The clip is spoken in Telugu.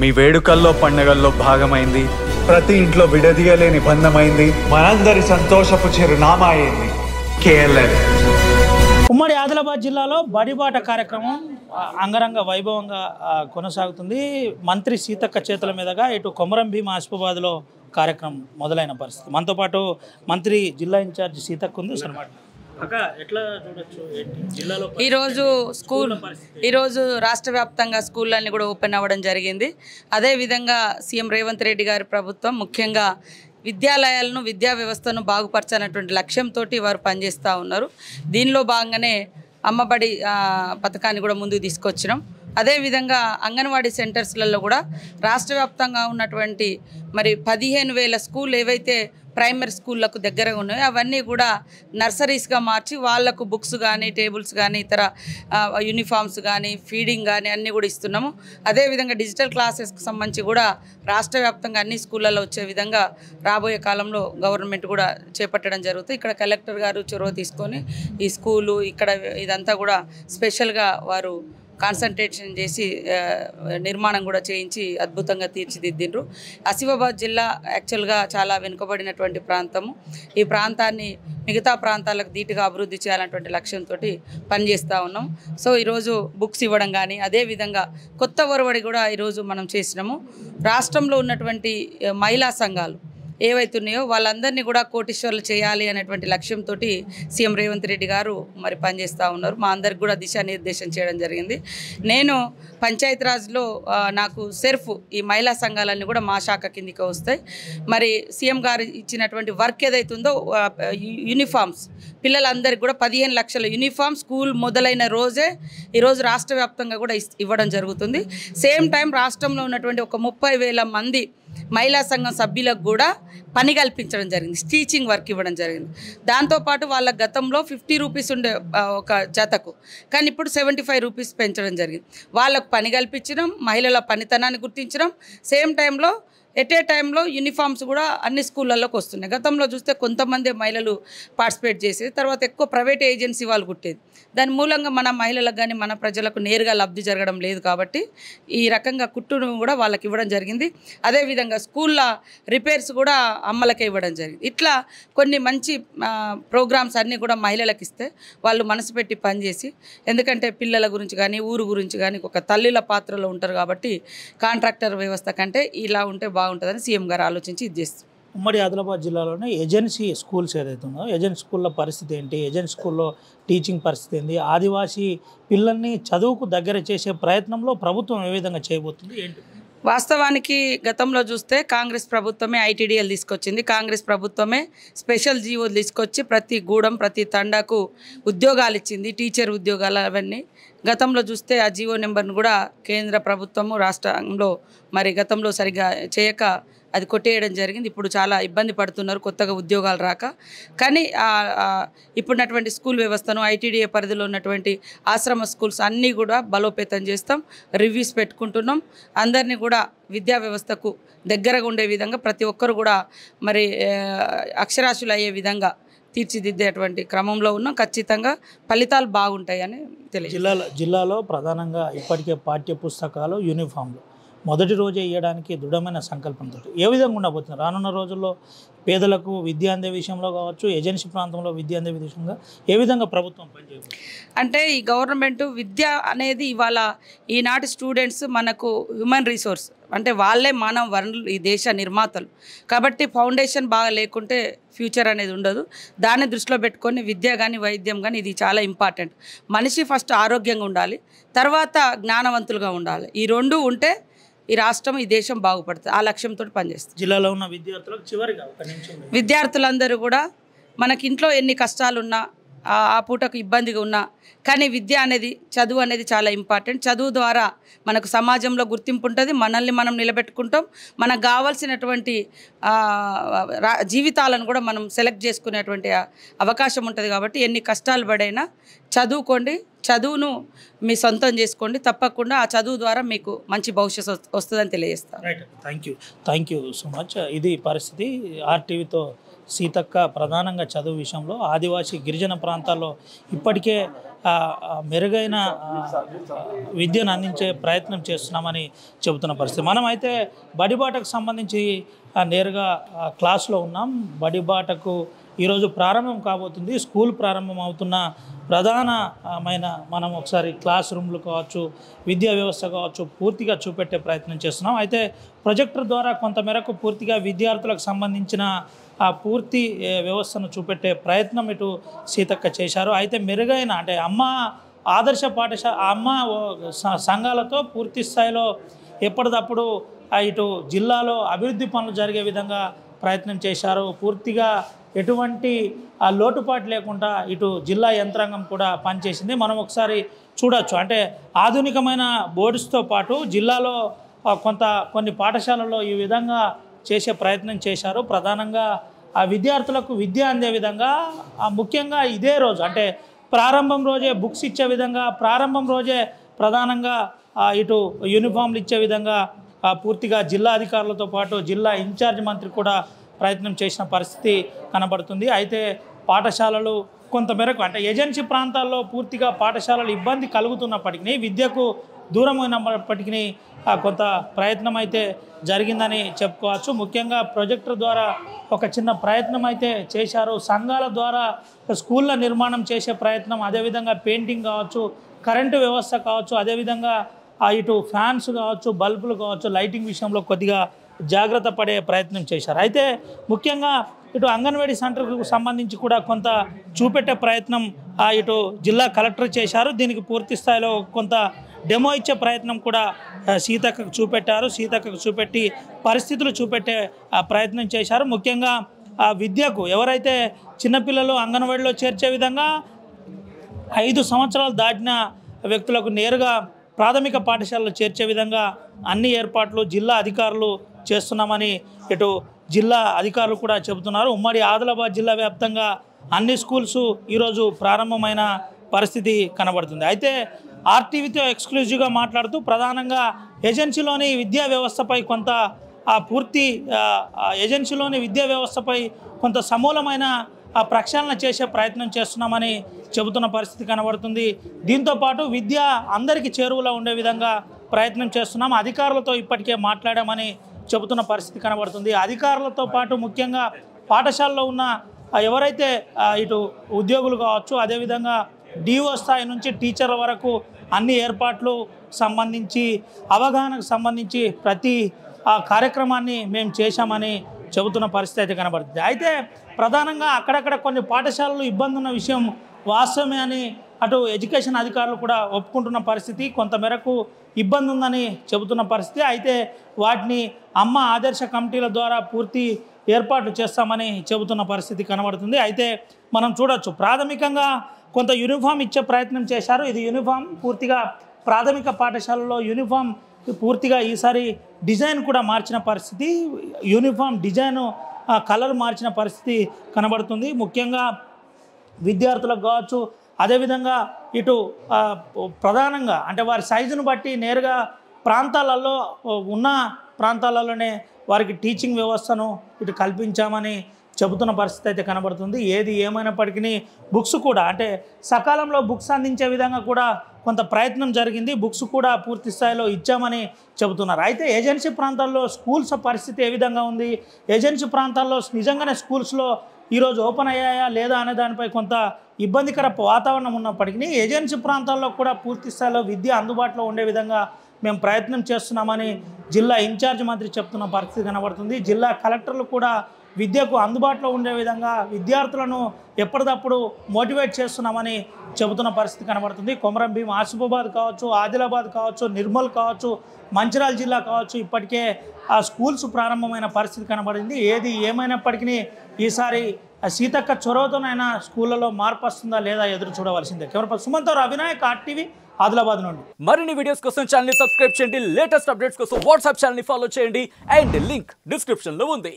మీ వేడుకల్లో పండగల్లో భాగమైంది, ప్రతి ఇంట్లో విడదీయలేని బంధమైంది, మనందరి సంతోషపు చిరునామా అయింది KLN. ఉమ్మడి ఆదిలాబాద్ జిల్లాలో బడిబాట కార్యక్రమం అంగరంగ వైభవంగా కొనసాగుతుంది. మంత్రి సీతక్క చేతుల మీదుగా ఇటు కొమరం భీం ఆసిఫాబాద్లో కార్యక్రమం మొదలైన పరిస్థితి. మనతో పాటు మంత్రి జిల్లా ఇన్ఛార్జ్ సీతక్క ఉంది. ఈరోజు రాష్ట్ర వ్యాప్తంగా స్కూళ్ళన్నీ కూడా ఓపెన్ అవ్వడం జరిగింది. అదేవిధంగా సీఎం రేవంత్ రెడ్డి గారి ప్రభుత్వం ముఖ్యంగా విద్యాలయాలను విద్యా వ్యవస్థను బాగుపరచాలన్నటువంటి లక్ష్యంతో వారు పనిచేస్తూ ఉన్నారు. దీనిలో భాగంగానే అమ్మబడి పథకాన్ని కూడా ముందుకు తీసుకొచ్చినాం. అదేవిధంగా అంగన్వాడీ సెంటర్స్లలో కూడా రాష్ట్ర వ్యాప్తంగా ఉన్నటువంటి మరి 15,000 స్కూల్ ఏవైతే ప్రైమరీ స్కూళ్ళకు దగ్గరగా ఉన్నాయో అవన్నీ కూడా నర్సరీస్గా మార్చి వాళ్లకు బుక్స్ కానీ టేబుల్స్ కానీ ఇతర యూనిఫామ్స్ కానీ ఫీడింగ్ కానీ అన్నీ కూడా ఇస్తున్నాము. అదేవిధంగా డిజిటల్ క్లాసెస్కి సంబంధించి కూడా రాష్ట్ర వ్యాప్తంగా అన్ని స్కూళ్ళలో వచ్చే విధంగా రాబోయే కాలంలో గవర్నమెంట్ కూడా చేపట్టడం జరుగుతుంది. ఇక్కడ కలెక్టర్ గారు చొరవ తీసుకొని ఈ స్కూలు ఇక్కడ ఇదంతా కూడా స్పెషల్గా వారు కాన్సన్ట్రేషన్ చేసి నిర్మాణం కూడా చేయించి అద్భుతంగా తీర్చిదిద్దిండ్రు. ఆసిఫాబాద్ జిల్లా యాక్చువల్గా చాలా వెనుకబడినటువంటి ప్రాంతము. ఈ ప్రాంతాన్ని మిగతా ప్రాంతాలకు ధీటుగా అభివృద్ధి చేయాలన్నటువంటి లక్ష్యంతో పనిచేస్తూ ఉన్నాం. సో ఈరోజు బుక్స్ ఇవ్వడం కానీ అదేవిధంగా కొత్త ఒరవడి కూడా ఈరోజు మనం చేసినాము. రాష్ట్రంలో ఉన్నటువంటి మహిళా సంఘాలు ఏవైతున్నాయో వాళ్ళందరినీ కూడా కోటీశ్వర్లు చేయాలి అనేటువంటి లక్ష్యంతో సీఎం రేవంత్ రెడ్డి గారు మరి పనిచేస్తూ ఉన్నారు. మా అందరికి కూడా దిశానిర్దేశం చేయడం జరిగింది. నేను పంచాయతీరాజ్లో నాకు సెర్ఫ్ ఈ మహిళా సంఘాలన్నీ కూడా మా శాఖ కిందికి వస్తాయి. మరి సీఎం గారు ఇచ్చినటువంటి వర్క్ ఏదైతుందో యూనిఫామ్స్ పిల్లలందరికీ కూడా 15 లక్షల యూనిఫామ్ స్కూల్ మొదలైన రోజే ఈరోజు రాష్ట్ర వ్యాప్తంగా కూడా ఇవ్వడం జరుగుతుంది. సేమ్ టైం రాష్ట్రంలో ఉన్నటువంటి ఒక 30,000 మంది మహిళా సంఘం సభ్యులకు కూడా పని కల్పించడం జరిగింది. స్టీచింగ్ వర్క్ ఇవ్వడం జరిగింది. దాంతోపాటు వాళ్ళ గతంలో 50 రూపీస్ ఉండే ఒక జతకు, కానీ ఇప్పుడు 75 రూపీస్ పెంచడం జరిగింది. వాళ్ళకు పని కల్పించడం, మహిళల పనితనాన్ని గుర్తించడం, సేమ్ టైంలో ఎట్ ఏ టైంలో యూనిఫామ్స్ కూడా అన్ని స్కూళ్ళల్లోకి వస్తున్నాయి. గతంలో చూస్తే కొంతమంది మహిళలు పార్టిసిపేట్ చేసేది, తర్వాత ఎక్కువ ప్రైవేట్ ఏజెన్సీ వాళ్ళు కుట్టేది. దాని మూలంగా మన మహిళలకు కానీ మన ప్రజలకు నేరుగా లబ్ధి జరగడం లేదు. కాబట్టి ఈ రకంగా కుట్టును కూడా వాళ్ళకి ఇవ్వడం జరిగింది. అదేవిధంగా స్కూళ్ళ రిపేర్స్ కూడా అమ్మలకే ఇవ్వడం జరిగింది. ఇట్లా కొన్ని మంచి ప్రోగ్రామ్స్ అన్నీ కూడా మహిళలకు ఇస్తే వాళ్ళు మనసు పెట్టి పనిచేసి, ఎందుకంటే పిల్లల గురించి కానీ ఊరు గురించి కానీ ఒక తల్లిల పాత్రలో ఉంటారు. కాబట్టి కాంట్రాక్టర్ వ్యవస్థ కంటే ఇలా ఉంటే బాగుంటుందని సీఎం గారు ఆలోచించి ఇది చేస్తారు. ఉమ్మడి ఆదిలాబాద్ జిల్లాలోనే ఏజెన్సీ స్కూల్స్ ఏదైతే ఉందో ఏజెన్సీ స్కూళ్ళ పరిస్థితి ఏంటి, ఏజెన్సీ స్కూల్లో టీచింగ్ పరిస్థితి ఏంటి, ఆదివాసీ పిల్లల్ని చదువుకు దగ్గర చేసే ప్రయత్నంలో ప్రభుత్వం ఏ విధంగా చేయబోతుంది ఏంటి? వాస్తవానికి గతంలో చూస్తే కాంగ్రెస్ ప్రభుత్వమే ఐటీడీఎల్ తీసుకొచ్చింది. కాంగ్రెస్ ప్రభుత్వమే స్పెషల్ జీవోలు తీసుకొచ్చి ప్రతి గూడెం ప్రతి తండాకు ఉద్యోగాలు ఇచ్చింది, టీచర్ ఉద్యోగాలు అవన్నీ. గతంలో చూస్తే ఆ జీవో నెంబర్ను కూడా కేంద్ర ప్రభుత్వము రాష్ట్రంలో మరి గతంలో సరిగా చేయక అది కొట్టేయడం జరిగింది. ఇప్పుడు చాలా ఇబ్బంది పడుతున్నారు కొత్తగా ఉద్యోగాలు రాక. కానీ ఇప్పుడున్నటువంటి స్కూల్ వ్యవస్థను ఐటీడీఏ పరిధిలో ఉన్నటువంటి ఆశ్రమ స్కూల్స్ అన్నీ కూడా బలోపేతం చేస్తాం, రివ్యూస్ పెట్టుకుంటున్నాం. అందరినీ కూడా విద్యా వ్యవస్థకు దగ్గరగా ఉండే విధంగా ప్రతి ఒక్కరు కూడా మరి అక్షరాస్యులు అయ్యే విధంగా తీర్చిదిద్దేటువంటి క్రమంలో ఉన్నాం. ఖచ్చితంగా ఫలితాలు బాగుంటాయని తెలియదు. జిల్లాలో ప్రధానంగా ఇప్పటికే పాఠ్య పుస్తకాలు యూనిఫామ్లు మొదటి రోజే ఇవ్వడానికి దృఢమైన సంకల్పంతో ఏ విధంగా ఉండబోతుంది రానున్న రోజుల్లో పేదలకు విద్య అందే విషయంలో కావచ్చు, ఏజెన్సీ ప్రాంతంలో విద్య అందే విషయంగా ఏ విధంగా ప్రభుత్వం పనిచేయవచ్చు? అంటే ఈ గవర్నమెంట్ విద్య అనేది ఇవాళ ఈనాటి స్టూడెంట్స్ మనకు హ్యూమన్ రిసోర్స్, అంటే వాళ్ళే మానవ వనరులు, ఈ దేశ నిర్మాతలు. కాబట్టి ఫౌండేషన్ బాగా లేకుంటే ఫ్యూచర్ అనేది ఉండదు. దాన్ని దృష్టిలో పెట్టుకొని విద్య కానీ వైద్యం కానీ ఇది చాలా ఇంపార్టెంట్. మనిషి ఫస్ట్ ఆరోగ్యంగా ఉండాలి, తర్వాత జ్ఞానవంతులుగా ఉండాలి. ఈ రెండు ఉంటే ఈ రాష్ట్రం ఈ దేశం బాగుపడుతుంది. ఆ లక్ష్యంతో పనిచేస్తుంది. జిల్లాలో ఉన్న విద్యార్థులకు చివరిగా విద్యార్థులందరూ కూడా మనకి ఇంట్లో ఎన్ని కష్టాలున్నా ఆ పూటకు ఇబ్బందిగా ఉన్నా కానీ విద్య అనేది చదువు అనేది చాలా ఇంపార్టెంట్. చదువు ద్వారా మనకు సమాజంలో గుర్తింపు ఉంటుంది, మనల్ని మనం నిలబెట్టుకుంటాం, మనకు కావాల్సినటువంటి జీవితాలను కూడా మనం సెలెక్ట్ చేసుకునేటువంటి అవకాశం ఉంటుంది. కాబట్టి ఎన్ని కష్టాలు పడైనా చదువుకోండి, చదువును మీ సొంతం చేసుకోండి. తప్పకుండా ఆ చదువు ద్వారా మీకు మంచి భవిష్యత్తు వస్తుందని తెలియజేస్తాను. Thank you so much. ఇది పరిస్థితి. ఆర్టీవీతో సీతక్క ప్రధానంగా చదువు విషయంలో ఆదివాసీ గిరిజన ప్రాంతాల్లో ఇప్పటికే మెరుగైన విద్యను అందించే ప్రయత్నం చేస్తున్నామని చెబుతున్న పరిస్థితి. మనమైతే బడిబాటకు సంబంధించి నేరుగా క్లాస్లో ఉన్నాం. బడిబాటకు ఈరోజు ప్రారంభం కాబోతుంది. స్కూల్ ప్రారంభం అవుతున్న ప్రధానమైన మనం ఒకసారి క్లాస్ రూమ్లు కావచ్చు, విద్యా వ్యవస్థ కావచ్చు పూర్తిగా చూపెట్టే ప్రయత్నం చేస్తున్నాం. అయితే ప్రొజెక్టర్ ద్వారా కొంతమేరకు పూర్తిగా విద్యార్థులకు సంబంధించిన ఆ పూర్తి వ్యవస్థను చూపెట్టే ప్రయత్నం ఇటు సీతక్క చేశారు. అయితే మెరుగైన అంటే అమ్మ ఆదర్శ పాఠశాల అమ్మ సంఘాలతో పూర్తి స్థాయిలో ఎప్పటికప్పుడు ఇటు జిల్లాలో అభివృద్ధి పనులు జరిగే విధంగా ప్రయత్నం చేశారు. పూర్తిగా ఎటువంటి లోటుపాటు లేకుండా ఇటు జిల్లా యంత్రాంగం కూడా పనిచేసింది. మనం ఒకసారి చూడొచ్చు. అంటే ఆధునికమైన బోర్డ్స్తో పాటు జిల్లాలో కొన్ని పాఠశాలల్లో ఈ విధంగా చేసే ప్రయత్నం చేశారు. ప్రధానంగా ఆ విద్యార్థులకు విద్య అందే విధంగా ముఖ్యంగా ఇదే రోజు అంటే ప్రారంభం రోజే బుక్స్ ఇచ్చే విధంగా, ప్రారంభం రోజే ప్రధానంగా ఇటు యూనిఫామ్లు ఇచ్చే విధంగా పూర్తిగా జిల్లా అధికారులతో పాటు జిల్లా ఇన్ఛార్జ్ మంత్రి కూడా ప్రయత్నం చేసిన పరిస్థితి కనబడుతుంది. అయితే పాఠశాలలు కొంతమేరకు అంటే ఏజెన్సీ ప్రాంతాల్లో పూర్తిగా పాఠశాలలు ఇబ్బంది కలుగుతున్నప్పటికీ, విద్యకు దూరమైనప్పటికీ కొంత ప్రయత్నం అయితే జరిగిందని చెప్పుకోవచ్చు. ముఖ్యంగా ప్రొజెక్టర్ ద్వారా ఒక చిన్న ప్రయత్నం అయితే చేశారు. సంఘాల ద్వారా స్కూళ్ళ నిర్మాణం చేసే ప్రయత్నం, అదేవిధంగా పెయింటింగ్ కావచ్చు, కరెంటు వ్యవస్థ కావచ్చు, అదేవిధంగా ఇటు ఫ్యాన్స్ కావచ్చు, బల్బులు కావచ్చు, లైటింగ్ విషయంలో కొద్దిగా జాగ్రత్త పడే ప్రయత్నం చేశారు. అయితే ముఖ్యంగా ఇటు అంగన్వాడీ సెంటర్కు సంబంధించి కూడా కొంత చూపెట్టే ప్రయత్నం ఇటు జిల్లా కలెక్టర్ చేశారు. దీనికి పూర్తి స్థాయిలో కొంత డెమో ఇచ్చే ప్రయత్నం కూడా సీతక్కకు చూపెట్టారు. సీతక్కకు చూపెట్టి పరిస్థితులు చూపెట్టే ప్రయత్నం చేశారు. ముఖ్యంగా విద్యకు ఎవరైతే చిన్నపిల్లలు అంగన్వాడీలో చేర్చే విధంగా 5 సంవత్సరాలు దాటిన వ్యక్తులకు నేరుగా ప్రాథమిక పాఠశాలలో చేర్చే విధంగా అన్ని ఏర్పాట్లు జిల్లా అధికారులు చేస్తున్నామని ఇటు జిల్లా అధికారులు కూడా చెబుతున్నారు. ఉమ్మడి ఆదిలాబాద్ జిల్లా వ్యాప్తంగా అన్ని స్కూల్స్ ఈరోజు ప్రారంభమైన పరిస్థితి కనబడుతుంది. అయితే ఆర్టీవీతో ఎక్స్క్లూజివ్గా మాట్లాడుతూ ప్రధానంగా ఏజెన్సీలోని విద్యా వ్యవస్థపై కొంత ఏజెన్సీలోని విద్యా వ్యవస్థపై కొంత సమూలమైన ప్రక్షాళన చేసే ప్రయత్నం చేస్తున్నామని చెబుతున్న పరిస్థితి కనబడుతుంది. దీంతోపాటు విద్య అందరికీ చేరువలో ఉండే విధంగా ప్రయత్నం చేస్తున్నాం. అధికారులతో ఇప్పటికే మాట్లాడామని చెబుతున్న పరిస్థితి కనబడుతుంది. అధికారులతో పాటు ముఖ్యంగా పాఠశాలలో ఉన్న ఎవరైతే ఇటు ఉద్యోగులు కావచ్చు, అదేవిధంగా డిఓ స్థాయి నుంచి టీచర్ల వరకు అన్ని ఏర్పాట్లు సంబంధించి అవగాహనకు సంబంధించి ప్రతి కార్యక్రమాన్ని మేము చేశామని చెబుతున్న పరిస్థితి అయితే కనబడుతుంది. అయితే ప్రధానంగా అక్కడక్కడ కొన్ని పాఠశాలలు ఇబ్బంది ఉన్న విషయం వాస్తవమే అని అటు ఎడ్యుకేషన్ అధికారులు కూడా ఒప్పుకుంటున్న పరిస్థితి, కొంతమేరకు ఇబ్బంది ఉందని చెబుతున్న పరిస్థితి. అయితే వాటిని అమ్మ ఆదర్శ కమిటీల ద్వారా పూర్తి ఏర్పాట్లు చేస్తామని చెబుతున్న పరిస్థితి కనబడుతుంది. అయితే మనం చూడొచ్చు ప్రాథమికంగా కొంత యూనిఫామ్ ఇచ్చే ప్రయత్నం చేశారు. ఇది యూనిఫామ్ పూర్తిగా ప్రాథమిక పాఠశాలలో యూనిఫామ్ పూర్తిగా ఈసారి డిజైన్ కూడా మార్చిన పరిస్థితి, యూనిఫామ్ డిజైను కలర్ మార్చిన పరిస్థితి కనబడుతుంది. ముఖ్యంగా విద్యార్థులకు కావచ్చు, అదేవిధంగా ఇటు ప్రధానంగా అంటే వారి సైజును బట్టి నేరుగా ప్రాంతాలలో ఉన్న ప్రాంతాలలోనే వారికి టీచింగ్ వ్యవస్థను ఇటు కల్పించామని చెబుతున్న పరిస్థితి అయితే కనబడుతుంది. ఏది ఏమైనప్పటికీ బుక్స్ కూడా అంటే సకాలంలో బుక్స్ అందించే విధంగా కూడా కొంత ప్రయత్నం జరిగింది. బుక్స్ కూడా పూర్తి స్థాయిలో ఇచ్చామని చెబుతున్నారు. అయితే ఏజెన్సీ ప్రాంతాల్లో స్కూల్స్ పరిస్థితి ఏ విధంగా ఉంది, ఏజెన్సీ ప్రాంతాల్లో నిజంగానే స్కూల్స్లో ఈరోజు ఓపెన్ అయ్యాయా లేదా అనే దానిపై కొంత ఇబ్బందికర వాతావరణం ఉన్నప్పటికీ ఏజెన్సీ ప్రాంతాల్లో కూడా పూర్తి స్థాయిలో విద్య అందుబాటులో ఉండే విధంగా మేము ప్రయత్నం చేస్తున్నామని జిల్లా ఇన్ఛార్జ్ మంత్రి చెప్తున్న పరిస్థితి కనబడుతుంది. జిల్లా కలెక్టర్లు కూడా విద్యకు అందుబాటులో ఉండే విధంగా విద్యార్థులను ఎప్పటికప్పుడు మోటివేట్ చేస్తున్నామని చెబుతున్న పరిస్థితి కనబడుతుంది. కొమరం భీం ఆసిఫాబాద్ కావచ్చు, ఆదిలాబాద్ కావచ్చు, నిర్మల్ కావచ్చు, మంచిర్యాల జిల్లా కావచ్చు ఇప్పటికే ఆ స్కూల్స్ ప్రారంభమైన పరిస్థితి కనబడింది. ఏది ఏమైనప్పటికీ ఈసారి సీతక్క చొరవతోనైనా స్కూళ్ళలో మార్పు వస్తుందా లేదా ఎదురు చూడవలసిందే. కెమెరా సుమంత్ అవినాయక్ ఆర్టీవీ ఆదిలాబాద్ నుండి. మరిన్ని వీడియోస్ కోసం ఛానల్ ని సబ్స్క్రైబ్ చేయండి, లేటెస్ట్ అప్డేట్స్ కోసం వాట్సాప్ ఛానల్ ని ఫాలో చేయండి అండ్ లింక్ డిస్క్రిప్షన్ లో ఉంది.